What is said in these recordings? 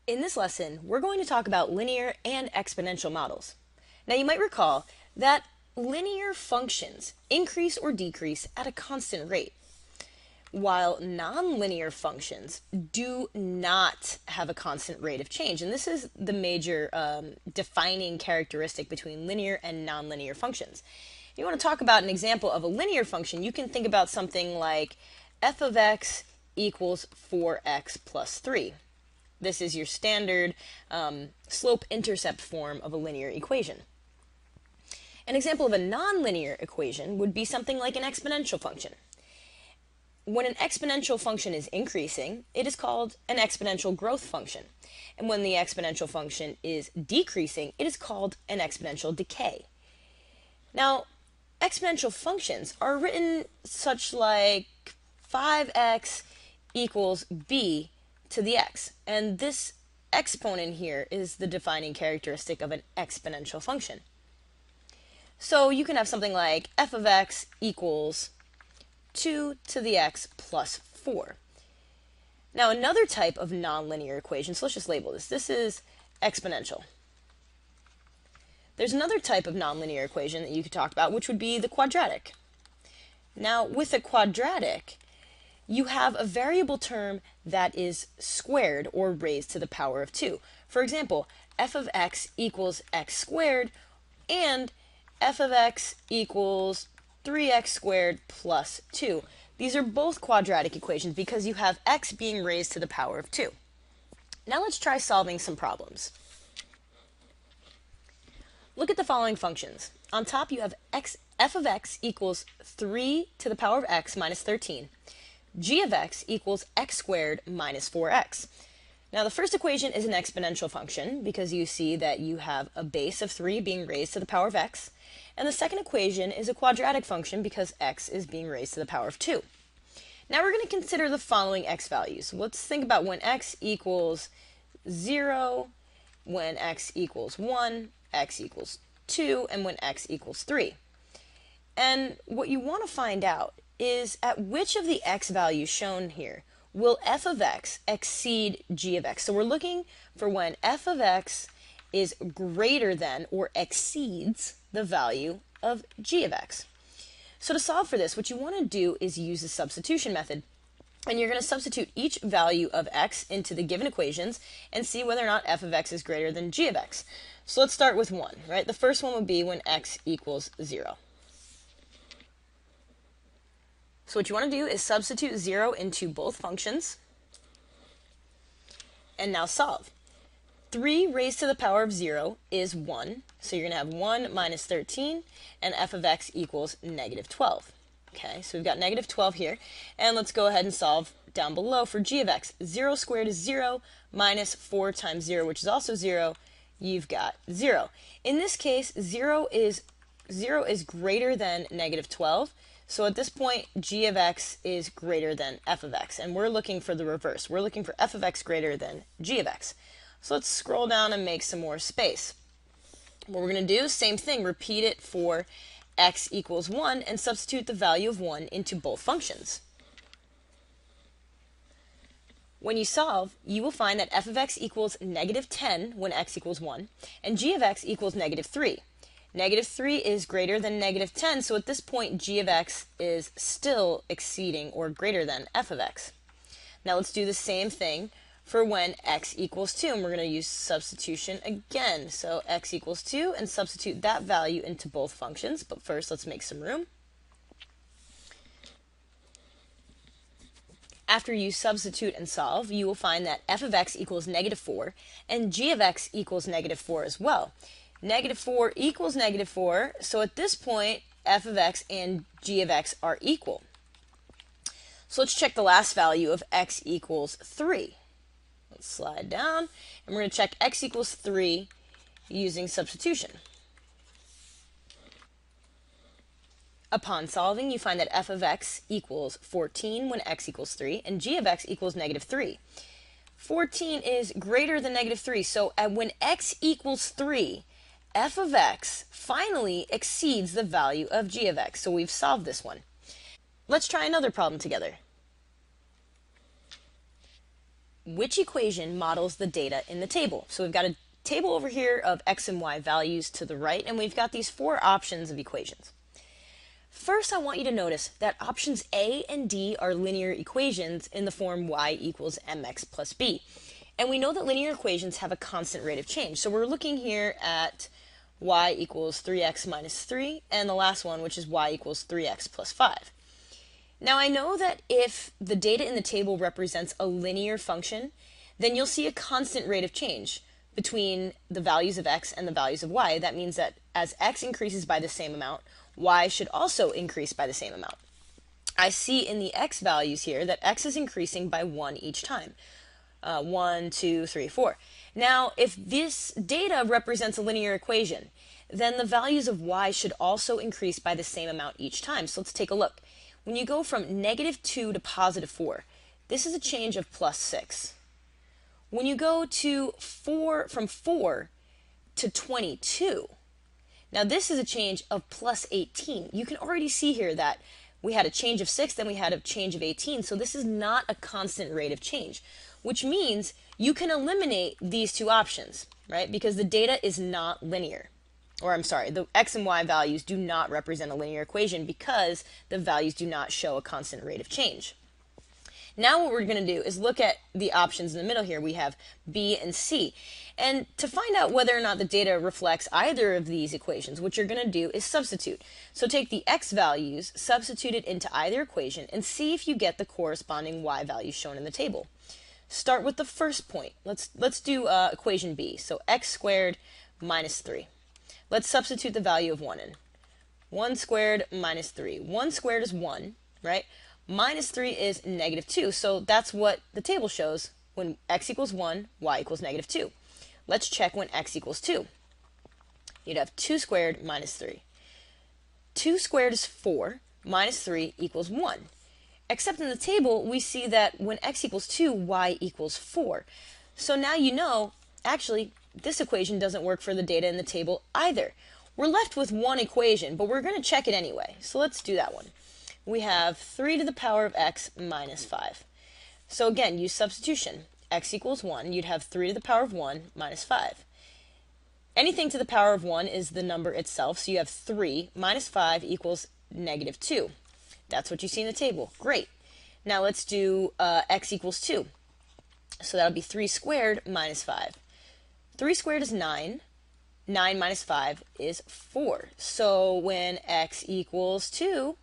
In this lesson, we're going to talk about linear and exponential models. Now you might recall that linear functions increase or decrease at a constant rate, while nonlinear functions do not have a constant rate of change. And this is the major defining characteristic between linear and nonlinear functions. If you want to talk about an example of a linear function, you can think about something like f of x equals 4x plus 3. This is your standard slope-intercept form of a linear equation. An example of a nonlinear equation would be something like an exponential function. When an exponential function is increasing, it is called an exponential growth function. And when the exponential function is decreasing, it is called an exponential decay. Now, exponential functions are written such like 5x equals b to the x. And this exponent here is the defining characteristic of an exponential function. So you can have something like f of x equals 2 to the x plus 4. Now another type of nonlinear equation, so let's just label this. This is exponential. There's another type of nonlinear equation that you could talk about, which would be the quadratic. Now with a quadratic, you have a variable term that is squared or raised to the power of 2. For example, f of x equals x squared and f of x equals 3x squared plus 2. These are both quadratic equations because you have x being raised to the power of 2. Now let's try solving some problems. Look at the following functions. On top you have f of x equals 3 to the power of x minus 13. G of x equals x squared minus 4x. Now the first equation is an exponential function because you see that you have a base of 3 being raised to the power of x. And the second equation is a quadratic function because x is being raised to the power of 2. Now we're going to consider the following x values. Let's think about when x equals 0, when x equals 1, x equals 2, and when x equals 3. And what you want to find out is at which of the x values shown here will f of x exceed g of x. So we're looking for when f of x is greater than or exceeds the value of g of x. So to solve for this, what you want to do is use the substitution method. And you're going to substitute each value of x into the given equations and see whether or not f of x is greater than g of x. So let's start with 1, right? The first one would be when x equals 0. So what you want to do is substitute 0 into both functions and now solve. 3 raised to the power of 0 is 1, so you're going to have 1 minus 13, and f of x equals negative 12. Okay, so we've got negative 12 here, and let's go ahead and solve down below for g of x. 0 squared is 0, minus 4 times 0, which is also 0, you've got 0. In this case, 0 is greater than negative 12, so at this point, g of x is greater than f of x, and we're looking for the reverse. We're looking for f of x greater than g of x. So let's scroll down and make some more space. What we're going to do, same thing, repeat it for x equals 1 and substitute the value of 1 into both functions. When you solve, you will find that f of x equals negative 10 when x equals 1, and g of x equals negative 3. Negative 3 is greater than negative 10, so at this point g of x is still exceeding or greater than f of x. Now let's do the same thing for when x equals 2, and we're going to use substitution again. So x equals 2, and substitute that value into both functions, but first let's make some room. After you substitute and solve, you will find that f of x equals negative 4, and g of x equals negative 4 as well. Negative 4 equals negative 4, so at this point, f of x and g of x are equal. So let's check the last value of x equals 3. Let's slide down, and we're going to check x equals 3 using substitution. Upon solving, you find that f of x equals 14 when x equals 3, and g of x equals negative 3. 14 is greater than negative 3, so when x equals 3, f of x finally exceeds the value of g of x. So we've solved this one. Let's try another problem together. which equation models the data in the table. So we've got a table over here of x and y values to the right, and we've got these four options of equations. First, I want you to notice that options A and D are linear equations in the form y equals mx plus b. And we know that linear equations have a constant rate of change. So we're looking here at y equals 3x minus 3, and the last one, which is y equals 3x plus 5. Now I know that if the data in the table represents a linear function, then you'll see a constant rate of change between the values of x and the values of y. That means that as x increases by the same amount, y should also increase by the same amount. I see in the x values here that x is increasing by 1 each time. 1, 2, 3, 4. Now, if this data represents a linear equation, then the values of y should also increase by the same amount each time. So let's take a look. When you go from -2 to +4, this is a change of +6. When you go to from 4 to 22, now this is a change of +18. You can already see here that we had a change of 6, then we had a change of 18. So this is not a constant rate of change, which means you can eliminate these two options, right? Because the data is not linear. Or I'm sorry, the x and y values do not represent a linear equation because the values do not show a constant rate of change. Now what we're going to do is look at the options in the middle here. We have B and C. And to find out whether or not the data reflects either of these equations, what you're going to do is substitute. So take the x values, substitute it into either equation, and see if you get the corresponding y values shown in the table. Start with the first point. Let's do equation B. So x squared minus 3. Let's substitute the value of 1 in. 1 squared minus 3. 1 squared is 1, right? Minus 3 is -2. So that's what the table shows when x equals 1, y equals -2. Let's check when x equals 2. You'd have 2 squared minus 3. 2 squared is 4, minus 3 equals 1. Except in the table, we see that when x equals 2, y equals 4. So now you know, actually, this equation doesn't work for the data in the table either. We're left with one equation, but we're going to check it anyway. So let's do that one. We have 3 to the power of x minus 5. So again, use substitution. X equals 1. You'd have 3 to the power of 1 minus 5. Anything to the power of 1 is the number itself. So you have 3 minus 5 equals -2. That's what you see in the table. Great. Now let's do x equals 2. So that'll be 3 squared minus 5. 3 squared is 9. 9 minus 5 is 4. So when x equals 2,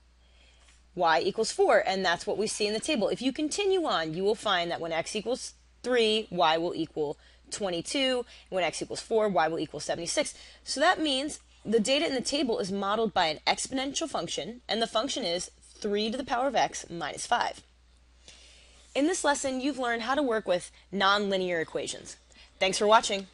y equals 4. And that's what we see in the table. If you continue on, you will find that when x equals 3, y will equal 22. When x equals 4, y will equal 76. So that means the data in the table is modeled by an exponential function, and the function is 3 to the power of x minus 5. In this lesson, you've learned how to work with nonlinear equations. Thanks for watching.